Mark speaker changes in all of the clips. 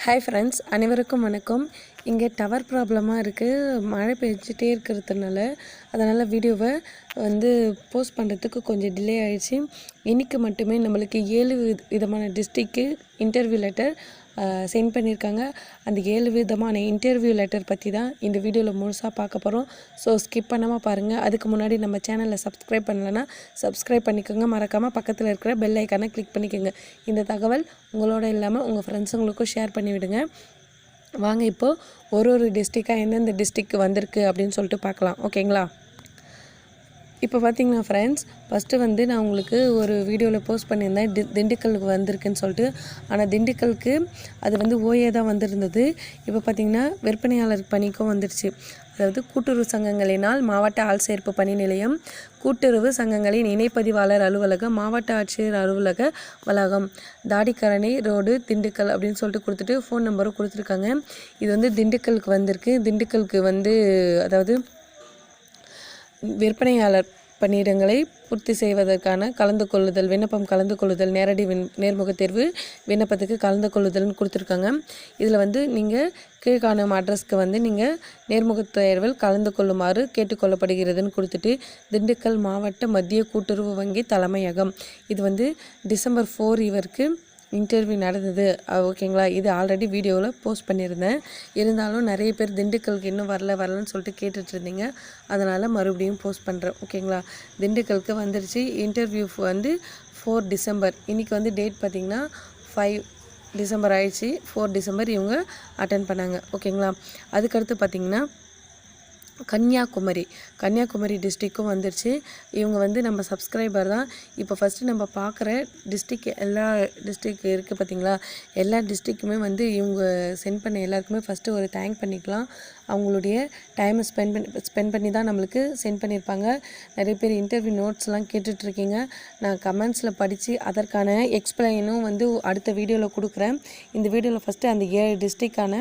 Speaker 1: Hi friends, அனைவருக்கும் வணக்கம். இங்கே டவர் ப்ராப்ளமாக இருக்குது. மழை பெஞ்சிட்டே இருக்கிறதுனால அதனால் வீடியோவை போஸ்ட் பண்ணுறதுக்கு கொஞ்சம் டிலே ஆகிடுச்சு. இன்றைக்கி மட்டுமே நம்மளுக்கு 7 விதமான டிஸ்ட்ரிக்கு இன்டர்வியூ லெட்டர் சென்ட் பண்ணியிருக்காங்க. அந்த 7 விதமான இன்டர்வியூ லெட்டர் பற்றி தான் இந்த வீடியோவில் முழுசாக பார்க்க போகிறோம். ஸோ ஸ்கிப் பண்ணாமல் பாருங்கள். அதுக்கு முன்னாடி நம்ம சேனலில் சப்ஸ்கிரைப் பண்ணலைன்னா சப்ஸ்கிரைப் பண்ணிக்கோங்க. மறக்காமல் பக்கத்தில் இருக்கிற பெல் ஐக்கானை கிளிக் பண்ணிக்கோங்க. இந்த தகவல் உங்களோட இல்லாமல் உங்கள் ஃப்ரெண்ட்ஸுங்களுக்கும் ஷேர் பண்ணிவிடுங்க. வாங்க இப்போது ஒரு டிஸ்ட்ரிக்டாக எந்தெந்த டிஸ்ட்ரிக் வந்திருக்கு அப்படின்னு சொல்லிட்டு பார்க்கலாம். ஓகேங்களா? இப்போ பார்த்தீங்கன்னா ஃப்ரெண்ட்ஸ், ஃபஸ்ட்டு நான் உங்களுக்கு ஒரு வீடியோவில் போஸ்ட் பண்ணியிருந்தேன் திண்டுக்கலுக்கு வந்திருக்குன்னு சொல்லிட்டு. ஆனால் திண்டுக்கலுக்கு அது ஓஏ தான் வந்திருந்தது. இப்போ பார்த்திங்கன்னா விற்பனையாளர் பணிக்கும் வந்துடுச்சு. அதாவது கூட்டுறவு சங்கங்களினால் மாவட்ட ஆள் சேர்ப்பு பணி நிலையம், கூட்டுறவு சங்கங்களின் இணைப்பதிவாளர் அலுவலகம், மாவட்ட ஆட்சியர் அலுவலக வளாகம், தாடிக்கரணை ரோடு, திண்டுக்கல் அப்படின்னு சொல்லிட்டு கொடுத்துட்டு ஃபோன் நம்பரும் கொடுத்துருக்காங்க. இது திண்டுக்கலுக்கு வந்திருக்கு. திண்டுக்கலுக்கு அதாவது விற்பனையாளர் பணியிடங்களை பூர்த்தி செய்வதற்கான கலந்து கொள்ளுதல் விண்ணப்பம், கலந்து கொள்ளுதல், நேரடி நேர்முக தேர்வு விண்ணப்பத்துக்கு கலந்து கொள்ளுதல்னு கொடுத்துருக்காங்க. இதில் நீங்கள் கீழ்காணும் அட்ரஸ்க்கு நீங்கள் நேர்முக தேர்வில் கலந்து கொள்ளுமாறு கேட்டுக்கொள்ளப்படுகிறதுன்னு கொடுத்துட்டு, திண்டுக்கல் மாவட்ட மத்திய கூட்டுறவு வங்கி தலைமையகம். இது டிசம்பர் 4 இவருக்கு இன்டர்வியூ நடந்தது. ஓகேங்களா? இது ஆல்ரெடி வீடியோவில் போஸ்ட் பண்ணியிருந்தேன். இருந்தாலும் நிறைய பேர் திண்டுக்கலுக்கு இன்னும் வரலன்னு சொல்லிட்டு கேட்டுட்டு இருந்தீங்க. அதனால் மறுபடியும் போஸ்ட் பண்ணுறேன். ஓகேங்களா? திண்டுக்கலுக்கு வந்துருச்சு. Interview 4 December. இன்றைக்கி டேட் பார்த்திங்கன்னா 5 டிசம்பர் ஆயிடுச்சு. 4 டிசம்பர் இவங்க அட்டன் பண்ணாங்க. ஓகேங்களா? அதுக்கடுத்து பார்த்திங்கன்னா கன்னியாகுமரி டிஸ்ட்ரிக்கும் வந்துருச்சு. இவங்க நம்ம சப்ஸ்கிரைபர் தான். இப்போ ஃபஸ்ட்டு நம்ம பார்க்குற டிஸ்ட்ரிக், எல்லா டிஸ்ட்ரிக் இருக்குது பார்த்திங்களா? எல்லா டிஸ்ட்ரிக்குமே இவங்க சென்ட் பண்ண எல்லாருக்குமே ஃபஸ்ட்டு ஒரு தேங்க் பண்ணிக்கலாம். அவங்களுடைய டைமை ஸ்பெண்ட் பண்ணி தான் நம்மளுக்கு சென்ட் பண்ணியிருப்பாங்க. நிறைய பேர் இன்டர்வியூ நோட்ஸ்லாம் கேட்டுட்ருக்கீங்க. நான் கமெண்ட்ஸில் படித்து அதற்கான எக்ஸ்பிளைனும் அடுத்த வீடியோவில் கொடுக்குறேன். இந்த வீடியோவில் ஃபஸ்ட்டு அந்த 7 டிஸ்ட்ரிக்டான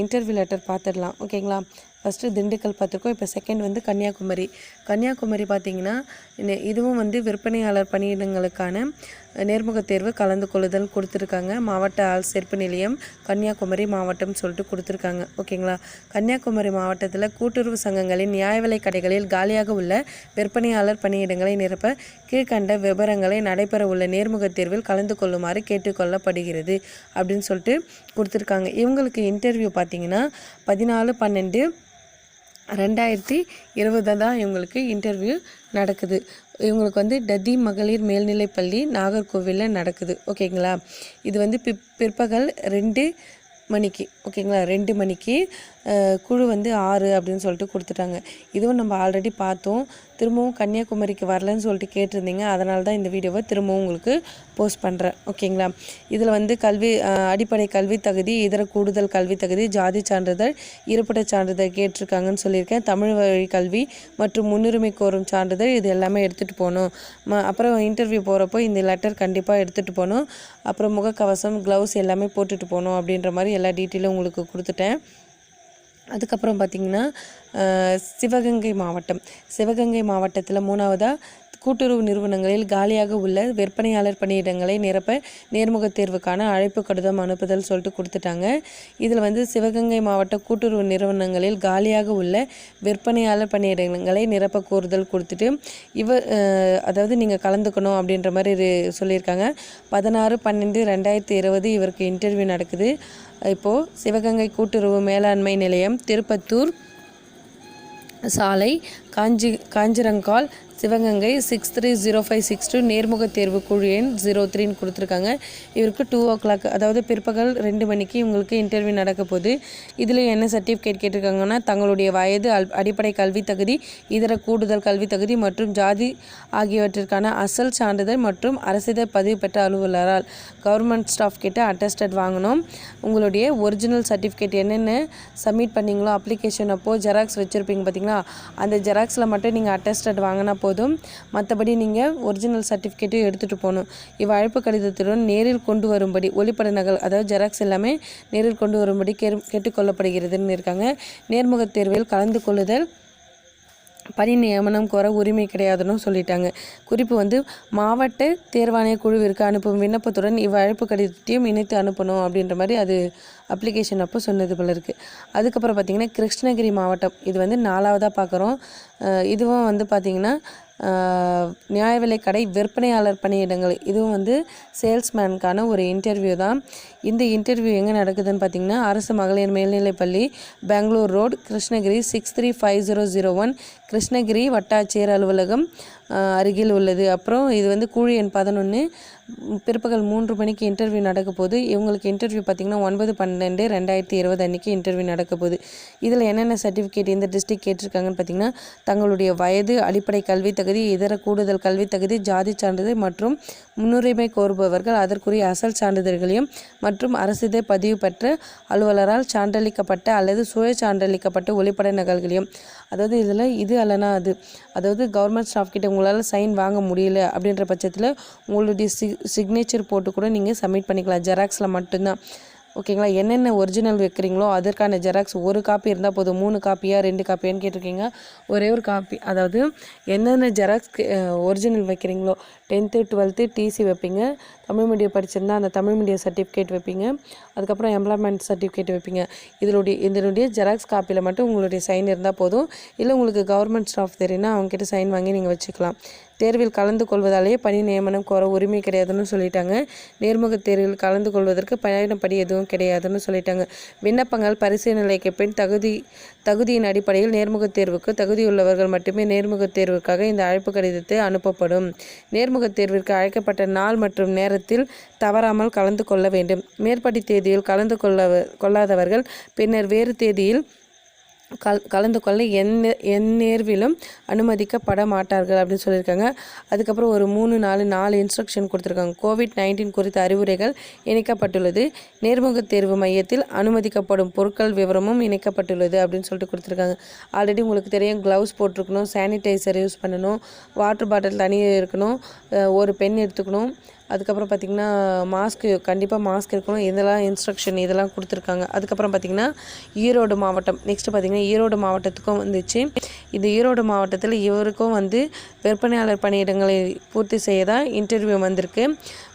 Speaker 1: இன்டர்வியூ லெட்டர் பார்த்துடலாம். ஓகேங்களா? ஃபஸ்ட்டு திண்டுக்கல் பார்த்துருக்கோம். இப்போ செகண்ட் கன்னியாகுமரி பார்த்திங்கன்னா இதுவும் விற்பனையாளர் பணியிடங்களுக்கான நேர்முக தேர்வு கலந்து கொள்ளுதல் கொடுத்துருக்காங்க. மாவட்ட ஆள் சேர்ப்பு நிலையம் கன்னியாகுமரி மாவட்டம் சொல்லிட்டு கொடுத்துருக்காங்க. ஓகேங்களா? கன்னியாகுமரி மாவட்டத்தில் கூட்டுறவு சங்கங்களின் நியாய விலை கடைகளில் காலியாக உள்ள விற்பனையாளர் பணியிடங்களை நிரப்ப கீழ்கண்ட விவரங்களை நடைபெற உள்ள நேர்முக தேர்வில் கலந்து கொள்ளுமாறு கேட்டுக்கொள்ளப்படுகிறது அப்படின்னு சொல்லிட்டு கொடுத்துருக்காங்க. இவங்களுக்கு இன்டர்வியூ பார்த்திங்கன்னா 14/12/2020 தான் இவங்களுக்கு இன்டர்வியூ நடக்குது. இவங்களுக்கு டதி மகளிர் மேல்நிலைப்பள்ளி நாகர்கோவிலில் நடக்குது. ஓகேங்களா? இது பிற்பகல் 2 மணிக்கு. ஓகேங்களா? 2 மணிக்கு. குழு 6 அப்படின்னு சொல்லிட்டு கொடுத்துட்டாங்க. இதுவும் நம்ம ஆல்ரெடி பார்த்தோம். திரும்பவும் கன்னியாகுமரிக்கு வரலன்னு சொல்லிட்டு கேட்டிருந்தீங்க. அதனால தான் இந்த வீடியோவை திரும்பவும் உங்களுக்கு போஸ்ட் பண்ணுறேன். ஓகேங்களா? இதில் கல்வி, அடிப்படை கல்வி தகுதி, இதர கூடுதல் கல்வி தகுதி, ஜாதி சான்றிதழ், இருப்பிடச் சான்றிதழ் கேட்டிருக்காங்கன்னு சொல்லியிருக்கேன். தமிழ் வழி கல்வி மற்றும் முன்னுரிமை கோரும் சான்றிதழ், இது எல்லாமே எடுத்துகிட்டு போகணும். அப்புறம் இன்டர்வியூ போகிறப்போ இந்த லெட்டர் கண்டிப்பாக எடுத்துகிட்டு போகணும். அப்புறம் முகக்கவசம், க்ளவுஸ் எல்லாமே போட்டுட்டு போகணும் அப்படின்ற மாதிரி எல்லா டீட்டெயிலும் உங்களுக்கு கொடுத்துட்டேன். அதுக்கப்புறம் பார்த்திங்கன்னா சிவகங்கை மாவட்டத்தில் 3வதாக கூட்டுறவு நிறுவனங்களில் காலியாக உள்ள விற்பனையாளர் பணியிடங்களை நிரப்ப நேர்முக தேர்வுக்கான அழைப்பு கடிதம் அனுப்புதல் சொல்லிட்டு கொடுத்துட்டாங்க. இதில் சிவகங்கை மாவட்ட கூட்டுறவு நிறுவனங்களில் காலியாக உள்ள விற்பனையாளர் பணியிடங்களை நிரப்ப கோருதல் கொடுத்துட்டு அதாவது நீங்கள் கலந்துக்கணும் அப்படின்ற மாதிரி சொல்லியிருக்காங்க. 16/12/2020 இவருக்கு இன்டர்வியூ நடக்குது. இப்போது சிவகங்கை கூட்டுறவு மேலாண்மை நிலையம், திருப்பத்தூர் சாலை, காஞ்சிரங்கால், சிவகங்கை 630562 நேர்முக தேர்வு குழு எண் 03ன்னு கொடுத்துருக்காங்க. இவருக்கு 2 o'clock, அதாவது பிற்பகல் 2 மணிக்கு இவங்களுக்கு இன்டர்வியூ நடக்க போகுது. இதில் என்ன சர்டிஃபிகேட் கேட்டிருக்காங்கன்னா, தங்களுடைய வயது, அடிப்படை கல்வி தகுதி, இதர கூடுதல் கல்வி தகுதி மற்றும் ஜாதி ஆகியவற்றிற்கான அசல் சான்றிதழ் மற்றும் அரசிதழ் பதிவு பெற்ற அலுவலரால் கவர்மெண்ட் ஸ்டாஃப் கிட்ட அட்டஸ்டட் வாங்கணும். உங்களுடைய ஒரிஜினல் சர்டிஃபிகேட் என்னென்ன சப்மிட் பண்ணிங்களோ அப்ளிகேஷன் அப்போது ஜெராக்ஸ் வச்சுருப்பீங்க பார்த்திங்களா, அந்த ஜெராக்ஸில் மட்டும் நீங்கள் அட்டஸ்டட் வாங்கினா போதும். மற்றபடி நீங்கள் ஒரிஜினல் சர்டிஃபிகேட்டும் எடுத்துகிட்டு போகணும். அழைப்பு கடிதத்துடன் நேரில் கொண்டு வரும்படி ஒளிப்பட நகல், அதாவது ஜெராக்ஸ் எல்லாமே நேரில் கொண்டு வரும்படி கேட்டுக்கொள்ளப்படுகிறதுன்னு இருக்காங்க. நேர்முக தேர்வில் கலந்து கொள்ளுதல் பணி நியமனம் கோர உரிமை கிடையாதுன்னு சொல்லிட்டாங்க. குறிப்பு வந்து மாவட்ட தேர்வாணைய குழுவிற்கு அனுப்பும் விண்ணப்பத்துடன் இவ்வழைப்பு கடிதத்தையும் இணைத்து அனுப்பணும் அப்படின்ற மாதிரி அது அப்ளிகேஷன் அப்போ சொன்னது போல இருக்குது. அதுக்கப்புறம் பார்த்திங்கன்னா கிருஷ்ணகிரி மாவட்டம், இது வந்து 4வதாக பார்க்குறோம். இதுவும் வந்து பார்த்திங்கன்னா நியாய விலை கடை விற்பனையாளர் பணியிடங்கள், இதுவும் வந்து சேல்ஸ்மேனுக்கான ஒரு இன்டர்வியூ தான். இந்த இன்டர்வியூ எங்கே நடக்குதுன்னு பார்த்திங்கன்னா அரசு மகளிர் மேல்நிலைப்பள்ளி, பெங்களூர் ரோடு, கிருஷ்ணகிரி 635001, கிருஷ்ணகிரி வட்டாட்சியர் அலுவலகம் அருகில் உள்ளது. அப்புறம் இது வந்து குழு எண் 11, பிற்பகல் 3 மணிக்கு இன்டர்வியூ நடக்க போகுது. இவங்களுக்கு இன்டர்வியூ பார்த்திங்கன்னா 9/12/2020 அன்றைக்கி இன்டர்வியூ நடக்க போகுது. இதில் என்னென்ன சர்டிஃபிகேட் இந்த டிஸ்ட்ரிக்ட் கேட்டிருக்காங்கன்னு பார்த்திங்கன்னா தங்களுடைய வயது, அடிப்படை கல்வி தகுதி, இதர கூடுதல் கல்வி தகுதி, ஜாதி சான்றிதழ் மற்றும் முன்னுரிமை கோருபவர்கள் அதற்குரிய அசல் சான்றிதழ்களையும் மற்றும் அரசிதழ் பதிவு பெற்ற அலுவலரால் சான்றளிக்கப்பட்ட அல்லது சுய சான்றளிக்கப்பட்ட ஒளிப்பட நகல்களையும், அதாவது இதில் இது அல்லனா அது, அதாவது கவர்மெண்ட் ஸ்டாஃப் கிட்ட உங்களால் சைன் வாங்க முடியல அப்படின்ற பட்சத்தில் உங்களுடைய சிக்னேச்சர் போட்டு கூட நீங்கள் சப்மிட் பண்ணிக்கலாம். ஜெராக்ஸில் மட்டும்தான். ஓகேங்களா. என்னென்ன ஒரிஜினல் வைக்கிறீங்களோ அதற்கான ஜெராக்ஸ் ஒரு காப்பி இருந்தால் போதும். 3 காப்பியா 2 காப்பியான்னு கேட்டிருக்கீங்க. ஒரே ஒரு காப்பி, அதாவது என்னென்ன xerox original வைக்கிறீங்களோ 10th 12th DC வைப்பீங்க, தமிழ் மீடியம் படிச்சிருந்தால் அந்த தமிழ் மீடியம் சர்டிஃபிகேட் வைப்பீங்க, அதுக்கப்புறம் எம்ப்ளாய்மெண்ட் சர்டிஃபிகேட் வைப்பீங்க. இதனுடைய ஜெராக்ஸ் காப்பியில் மட்டும் உங்களுடைய சைன் இருந்தால் போதும். இல்லை உங்களுக்கு கவர்மெண்ட் ஸ்டாஃப் தெரியுன்னா அவங்ககிட்ட சைன் வாங்கி நீங்கள் வச்சுக்கலாம். தேர்வில் கலந்து கொள்வதாலேயே பணி நியமனம் கோர உரிமை கிடையாதுன்னு சொல்லிட்டாங்க. நேர்முக தேர்வில் கலந்து கொள்வதற்கு பயணப்படி எதுவும் கிடையாதுன்னு சொல்லிட்டாங்க. விண்ணப்பங்கள் பரிசீலனைக்கு பின் தகுதியின் அடிப்படையில் நேர்முகத் தேர்வுக்கு தகுதியுள்ளவர்கள் மட்டுமே நேர்முகத் தேர்வுக்காக இந்த அழைப்பு கடிதத்தை அனுப்பப்படும். நேர்முகத் தேர்விற்கு அழைக்கப்பட்ட நாள் மற்றும் நேரத்தில் தவறாமல் கலந்து கொள்ள வேண்டும். மேற்படி தேதியில் கலந்து கொள்ளாதவர்கள் பின்னர் வேறு தேதியில் கலந்து கொள்ள எந்நேர்விலும் அனுமதிக்கப்பட மாட்டார்கள் அப்படின்னு சொல்லியிருக்காங்க. அதுக்கப்புறம் ஒரு 3-4 இன்ஸ்ட்ரக்ஷன் கொடுத்துருக்காங்க. COVID-19 குறித்த அறிவுரைகள் இணைக்கப்பட்டுள்ளது. நேர்முகத் தேர்வு மையத்தில் அனுமதிக்கப்படும் பொருட்கள் விவரமும் இணைக்கப்பட்டுள்ளது அப்படின்னு சொல்லிட்டு கொடுத்துருக்காங்க. ஆல்ரெடி உங்களுக்கு தெரியும், க்ளவுஸ் போட்டிருக்கணும், சானிடைசர் யூஸ் பண்ணணும், வாட்டர் பாட்டில் தனியாக இருக்கணும், ஒரு பென் எடுத்துக்கணும், அதுக்கப்புறம் பார்த்திங்கன்னா கண்டிப்பாக மாஸ்க் இருக்கணும். இதெல்லாம் இன்ஸ்ட்ரக்ஷன் இதெல்லாம் கொடுத்துருக்காங்க. அதுக்கப்புறம் பார்த்திங்கன்னா ஈரோடு மாவட்டம், நெக்ஸ்ட்டு பார்த்திங்கன்னா ஈரோடு மாவட்டத்துக்கும் வந்துச்சு. இந்த ஈரோடு மாவட்டத்தில் இவருக்கும் வந்து விற்பனையாளர் பணியிடங்களை பூர்த்தி செய்ய தான் இன்டர்வியூ வந்திருக்கு.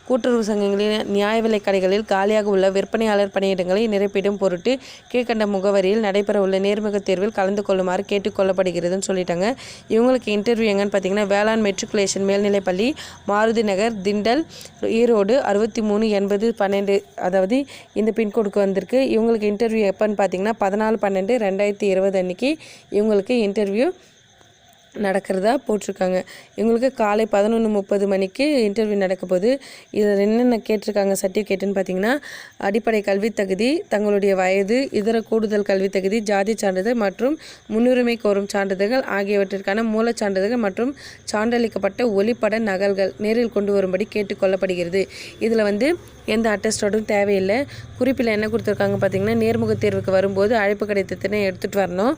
Speaker 1: கூட்டுறவு சங்கங்களின் நியாய விலை கடைகளில் காலியாக உள்ள விற்பனையாளர் பணியிடங்களை நிரப்பிடும் பொருட்டு கீழ்கண்ட முகவரியில் நடைபெறவுள்ள நேர்முகத் தேர்வில் கலந்து கொள்ளுமாறு கேட்டுக்கொள்ளப்படுகிறதுன்னு சொல்லிட்டாங்க. இவங்களுக்கு இன்டர்வியூ எங்கன்னு பார்த்தீங்கன்னா வேளாண் மெட்ரிகுலேஷன் மேல்நிலைப்பள்ளி, மாருதி நகர், திண்டல், ஈரோடு 638012, அதாவது இந்த பின்கோடுக்கு வந்திருக்கு. இவங்களுக்கு இன்டர்வியூ எப்போன்னு பார்த்தீங்கன்னா 14/12/2020 அன்றைக்கி இவங்களுக்கு இன்டர்வியூ நடக்கிறதா போட்டிருக்காங்க. இவங்களுக்கு காலை 11:30 மணிக்கு இன்டர்வியூ நடக்க போகுது. இதில் என்னென்ன கேட்டிருக்காங்க சர்டிஃபிகேட்டுன்னு பார்த்தீங்கன்னா அடிப்படை கல்வி தகுதி, தங்களுடைய வயது, இதர கூடுதல் கல்வி தகுதி, ஜாதி சான்றிதழ் மற்றும் முன்னுரிமை கோரும் சான்றிதழ்கள் ஆகியவற்றிற்கான மூலச் சான்றிதழ்கள் மற்றும் சான்றளிக்கப்பட்ட ஒளிப்பட நகல்கள் நேரில் கொண்டு வரும்படி கேட்டுக்கொள்ளப்படுகிறது. இதில் வந்து எந்த அட்டஸ்டோடும் தேவையில்லை. குறிப்பில் என்ன கொடுத்துருக்காங்க பார்த்தீங்கன்னா நேர்முகத் தேர்வுக்கு வரும்போது அழைப்பு கடிதத்தினை எடுத்துகிட்டு வரணும்.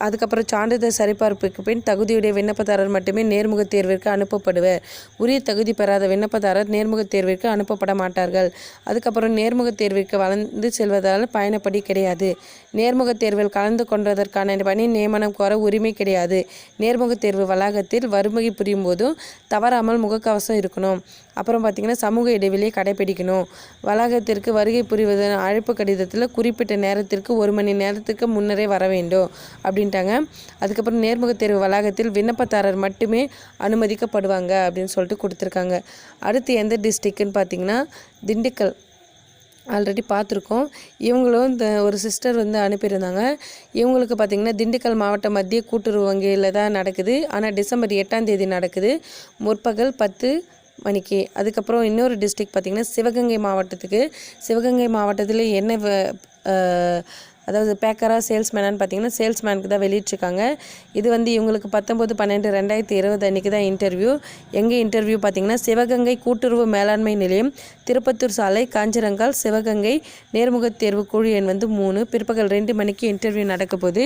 Speaker 1: அதுக்கப்புறம் சான்றிதழ் சரிபார்ப்புக்கு பின் தகுதியுடைய விண்ணப்பதாரர் மட்டுமே நேர்முகத் தேர்விற்கு அனுப்பப்படுவர். உரிய தகுதி பெறாத விண்ணப்பதாரர் நேர்முகத் தேர்விற்கு அனுப்பப்பட மாட்டார்கள். அதுக்கப்புறம் நேர்முகத் தேர்விற்கு வளர்ந்து செல்வதால் பயணப்படி கிடையாது. நேர்முகத் தேர்வில் கலந்து கொண்டதற்கான பணி நியமனம் கோர உரிமை கிடையாது. நேர்முகத் தேர்வு வளாகத்தில் வருகை புரியும் போதும் தவறாமல் முகக்கவசம் இருக்கணும். அப்புறம் பார்த்திங்கன்னா சமூக இடைவெளியை கடைபிடிக்கணும். வளாகத்திற்கு வருகை புரிவதன் அழைப்பு கடிதத்தில் குறிப்பிட்ட நேரத்திற்கு 1 மணி நேரத்துக்கு முன்னரே வர வேண்டும் அப்படின்ட்டாங்க. அதுக்கப்புறம் நேர்முகத் தேர்வு வளாகத்தில் விண்ணப்பதாரர் மட்டுமே அனுமதிக்கப்படுவாங்க அப்படின்னு சொல்லிட்டு கொடுத்துருக்காங்க. அடுத்து எந்த டிஸ்ட்ரிக்ட்னு பார்த்திங்கன்னா திண்டுக்கல். ஆல்ரெடி பார்த்துருக்கோம். இவங்களும் இந்த ஒரு சிஸ்டர் வந்து அனுப்பியிருந்தாங்க. இவங்களுக்கு பார்த்திங்கன்னா திண்டுக்கல் மாவட்ட மத்திய கூட்டுறவு வங்கியில் தான் நடக்குது. ஆனால் டிசம்பர் 8ஆம் தேதி நடக்குது, முற்பகல் 10 மணிக்கு. அதுக்கப்புறம் இன்னொரு டிஸ்ட்ரிக்ட் பார்த்திங்கன்னா சிவகங்கை மாவட்டத்தில் என்ன அதாவது பேக்கராக சேல்ஸ்மேனான்னு பார்த்தீங்கன்னா சேல்ஸ்மேனுக்கு தான் வெளியிட்ருக்காங்க. இது வந்து இவங்களுக்கு 19/12/2020 அன்றைக்கி தான் இன்டர்வியூ. எங்கே இன்டர்வியூ பார்த்திங்கன்னா சிவகங்கை கூட்டுறவு மேலாண்மை நிலையம், திருப்பத்தூர் சாலை, காஞ்சிரங்கால், சிவகங்கை. நேர்முகத் தேர்வு குழு எண் வந்து 3, பிற்பகல் 2 மணிக்கு இன்டர்வியூ நடக்க போகுது.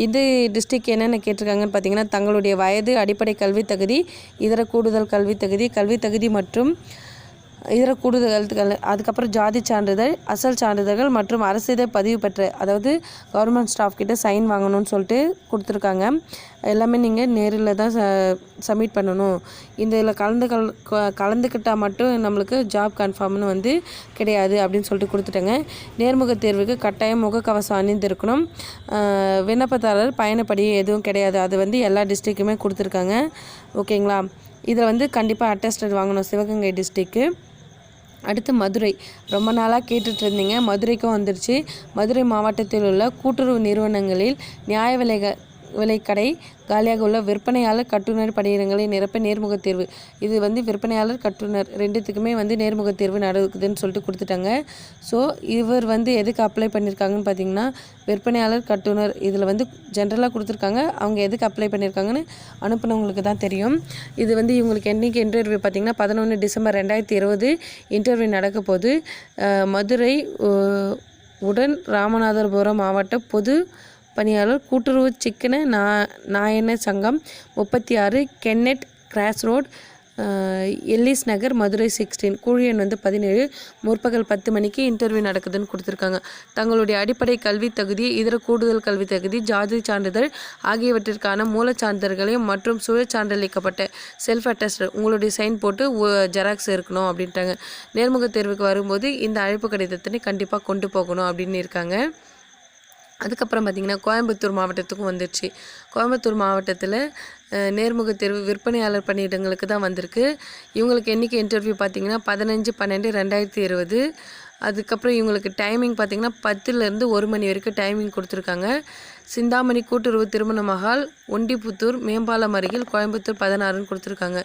Speaker 1: இது டிஸ்ட்ரிக்ட் என்னென்ன கேட்டிருக்காங்கன்னு பார்த்தீங்கன்னா தங்களுடைய வயது, அடிப்படை கல்வி தகுதி, இதர கூடுதல் கல்வி தகுதி மற்றும் இதர கூடுதல்கள், அதுக்கப்புறம் ஜாதி சான்றிதழ், அசல் சான்றிதழ்கள் மற்றும் அரசிதை பதிவு பெற்ற, அதாவது கவர்மெண்ட் ஸ்டாஃப் கிட்ட சைன் வாங்கணும்னு சொல்லிட்டு கொடுத்துருக்காங்க. எல்லாமே நீங்கள் நேரில் தான் சப்மிட் பண்ணணும். இதில் கலந்துக்கிட்டால் மட்டும் நம்மளுக்கு ஜாப் கன்ஃபார்ம்னு வந்து கிடையாது அப்படின்னு சொல்லிட்டு கொடுத்துட்டாங்க. நேர்முக தேர்வுக்கு கட்டாயம் முகக்கவசம் அணிந்திருக்கணும். விண்ணப்பதாரர் பயணப்படி எதுவும் கிடையாது. அது வந்து எல்லா டிஸ்ட்ரிக்குமே கொடுத்துருக்காங்க. ஓகேங்களா? இதில் வந்து கண்டிப்பாக அட்டஸ்டட் வாங்கணும், சிவகங்கை டிஸ்ட்ரிக்கு. அடுத்து மதுரை, ரொம்ப நாளாக கேட்டுட்டு இருந்தீங்க, மதுரைக்கும் வந்துருச்சு. மதுரை மாவட்டத்தில் உள்ள கூட்டுறவு நிறுவனங்களில் நியாய விலைக்கடை காலியாக உள்ள விற்பனையாளர் கட்டுனர் பணியிடங்களை நிரப்ப நேர்முகத் தேர்வு. இது வந்து விற்பனையாளர் கட்டுனர் ரெண்டுத்துக்குமே வந்து நேர்முகத் தேர்வு நடக்குதுன்னு சொல்லிட்டு கொடுத்துட்டாங்க. ஸோ இவர் வந்து எதுக்கு அப்ளை பண்ணியிருக்காங்கன்னு பார்த்தீங்கன்னா, விற்பனையாளர் கட்டுனர் இதில் வந்து ஜென்ரலாக கொடுத்துருக்காங்க. அவங்க எதுக்கு அப்ளை பண்ணியிருக்காங்கன்னு அனுப்புனவங்களுக்கு தான் தெரியும். இது வந்து இவங்களுக்கு என்றைக்கு இன்டர்வியூ பார்த்தீங்கன்னா 11 டிசம்பர் 2020 இன்டர்வியூ நடக்க போது. மதுரை உடன் ராமநாதபுரம் மாவட்ட பொது பணியாளர் கூட்டுறவு சிக்கன நாயன சங்கம் 36 கென்னட் கிராஸ் ரோட் எல்லிஸ் நகர் மதுரை 16 கூழி எண் வந்து 17 முற்பகல் 10 மணிக்கு இன்டர்வியூ நடக்குதுன்னு கொடுத்துருக்காங்க. தங்களுடைய அடிப்படை கல்வி தகுதி, இதர கூடுதல் கல்வி தகுதி, ஜாதி சான்றிதழ் ஆகியவற்றிற்கான மூலச் சான்றிதழ்களையும் மற்றும் சுய சான்றளிக்கப்பட்ட செல்ஃப் அட்டஸ்டட் உங்களுடைய சைன் போட்டு ஜெராக்ஸ் இருக்கணும் அப்படின்ட்டாங்க. நேர்முக தேர்வுக்கு வரும்போது இந்த அழைப்பு கடிதத்தினை கண்டிப்பாக கொண்டு போகணும் அப்படின்னு இருக்காங்க. அதுக்கப்புறம் பார்த்திங்கன்னா கோயம்புத்தூர் மாவட்டத்துக்கும் வந்துடுச்சு. கோயம்புத்தூர் மாவட்டத்தில் நேர்முக தேர்வு விற்பனையாளர் பணியிடங்களுக்கு தான் வந்திருக்கு. இவங்களுக்கு என்றைக்கு இன்டர்வியூ பார்த்திங்கன்னா 15/12/2020. அதுக்கப்புறம் இவங்களுக்கு டைமிங் பார்த்திங்கன்னா 10லேருந்து 1 மணி வரைக்கும் டைமிங் கொடுத்துருக்காங்க. சிந்தாமணி கூட்டுறவு திருமண மஹால், ஒண்டிப்புத்தூர், மேம்பாலம் அருகில், கோயம்புத்தூர் 16ன்னு கொடுத்துருக்காங்க.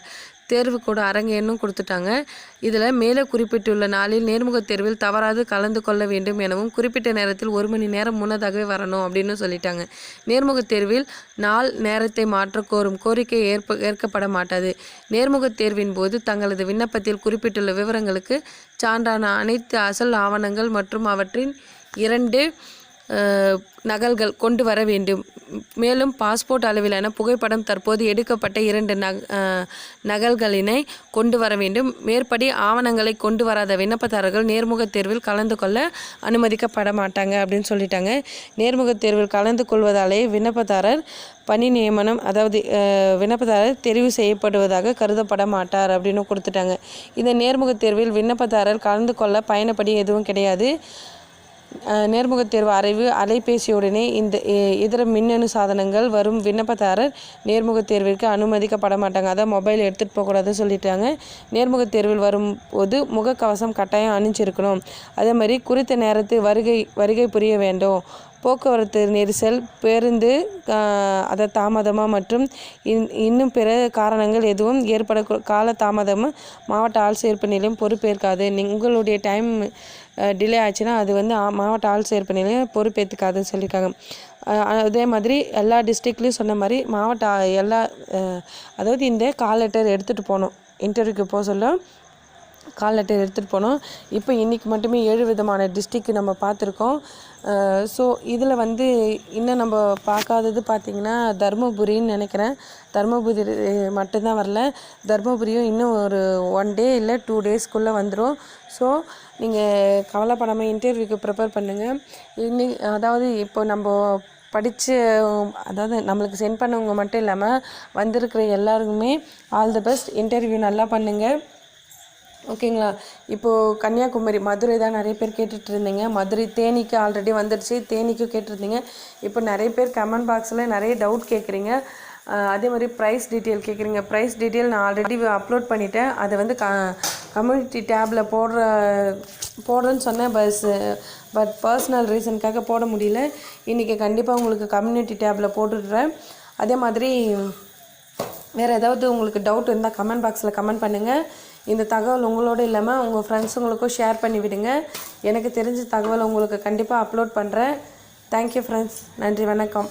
Speaker 1: தேர்வு கூட அரங்கேன்னும் கொடுத்துட்டாங்க. இதில் மேலே குறிப்பிட்டுள்ள நாளில் நேர்முகத் தேர்வில் தவறாது கலந்து கொள்ள வேண்டும் எனவும் குறிப்பிட்ட நேரத்தில் 1 மணி நேரம் முன்னதாகவே வரணும் அப்படின்னு சொல்லிட்டாங்க. நேர்முகத் தேர்வில் நாள் நேரத்தை மாற்ற கோரும் கோரிக்கை ஏற்கப்பட மாட்டாது. நேர்முகத் தேர்வின் போது தங்களது விண்ணப்பத்தில் குறிப்பிட்டுள்ள விவரங்களுக்கு சான்றான அனைத்து அசல் ஆவணங்கள் மற்றும் அவற்றின் 2 நகல்கள் கொண்டு வர வேண்டும். மேலும் பாஸ்போர்ட் அளவிலான புகைப்படம் தற்போது எடுக்கப்பட்ட 2 நகல்களினை கொண்டு வர வேண்டும். மேற்படி ஆவணங்களை கொண்டு வராத விண்ணப்பதாரர்கள் நேர்முகத் தேர்வில் கலந்து கொள்ள அனுமதிக்கப்பட மாட்டாங்க அப்படின்னு சொல்லிட்டாங்க. நேர்முகத் தேர்வில் கலந்து கொள்வதாலே விண்ணப்பதாரர் பணி நியமனம், அதாவது விண்ணப்பதாரர் தெரிவு செய்யப்படுவதாக கருதப்பட மாட்டார் அப்படின்னு கொடுத்துட்டாங்க. இந்த நேர்முகத் தேர்வில் விண்ணப்பதாரர் கலந்து கொள்ள பயணப்படி எதுவும் கிடையாது. நேர்முகத் தேர்வு அலைபேசியுடனே இந்த இதர மின்னணு சாதனங்கள் வரும் விண்ணப்பதாரர் நேர்முகத் தேர்விற்கு அனுமதிக்கப்பட மாட்டாங்க. அதான் மொபைல் எடுத்துகிட்டு போகக்கூடாதுன்னு சொல்லிட்டாங்க. நேர்முகத் தேர்வில் வரும்போது முகக்கவசம் கட்டாயம் அணிஞ்சிருக்கணும். அதே மாதிரி குறித்த நேரத்தில் வருகை புரிய வேண்டும். போக்குவரத்து நெரிசல், பேருந்து அதை தாமதமாக மற்றும் இன்னும் பிற காரணங்கள் எதுவும் ஏற்பட கால தாமதமாக மாவட்ட ஆட்சியர் நிலையம் பொறுப்பேற்காது. உங்களுடைய டைம் டிலே ஆச்சுன்னா அது வந்து மாவட்ட ஆட்சியர் நிலையம் பொறுப்பேற்றுக்காதுன்னு சொல்லியிருக்காங்க. அதே மாதிரி எல்லா டிஸ்ட்ரிக்ட்லேயும் சொன்ன மாதிரி மாவட்ட அதாவது இந்த கால் லெட்டர் எடுத்துகிட்டு போகணும். இன்டர்வியூக்கு போக சொல்ல கால் லெட்டர் எடுத்துகிட்டு போனோம். இப்போ இன்றைக்கி மட்டுமே 7 விதமான டிஸ்ட்ரிக்கு நம்ம பார்த்துருக்கோம். ஸோ இதில் வந்து இன்னும் நம்ம பார்க்காதது பார்த்திங்கன்னா தருமபுரின்னு நினைக்கிறேன். தருமபுரி மட்டும்தான் வரல. தருமபுரியும் இன்னும் ஒரு 1 டே இல்லை 2 டேஸ்க்குள்ளே வந்துடும். ஸோ நீங்கள் கவலைப்படாமல் இன்டர்வியூக்கு ப்ரிப்பேர் பண்ணுங்கள். அதாவது இப்போ நம்ம அதாவது நம்மளுக்கு சென்ட் பண்ணவங்க மட்டும் இல்லாமல் வந்திருக்கிற எல்லாருக்குமே ஆல் தி பெஸ்ட். இன்டர்வியூ நல்லா பண்ணுங்கள். ஓகேங்களா? இப்போது கன்னியாகுமரி, மதுரை தான் நிறைய பேர் கேட்டுட்டு இருந்தீங்க. மதுரை, தேனிக்கு ஆல்ரெடி வந்துடுச்சு. தேனிக்கும் கேட்டிருந்தீங்க. இப்போ நிறைய பேர் கமெண்ட் பாக்ஸில் நிறைய டவுட் கேட்குறீங்க. அதே மாதிரி ப்ரைஸ் டீட்டெயில் கேட்குறீங்க. ப்ரைஸ் டீட்டெயில் நான் ஆல்ரெடி அப்லோட் பண்ணிட்டேன். அதை வந்து கம்யூனிட்டி டேப்பில் போடுறேன்னு சொன்னேன். பட் பர்சனல் ரீசனுக்காக போட முடியல. இன்றைக்கி கண்டிப்பாக உங்களுக்கு கம்யூனிட்டி டேப்பில் போட்டுடுறேன். அதே மாதிரி வேறு ஏதாவது உங்களுக்கு டவுட் இருந்தால் கமெண்ட் பாக்ஸில் கமெண்ட் பண்ணுங்கள். இந்த தகவல் உங்களோட இல்லாமல் உங்கள் ஃப்ரெண்ட்ஸுங்களுக்கும் ஷேர் பண்ணி விடுங்க. எனக்கு தெரிஞ்ச தகவல் உங்களுக்கு கண்டிப்பாக அப்லோட் பண்ணுறேன். Thank you friends. நன்றி, வணக்கம்.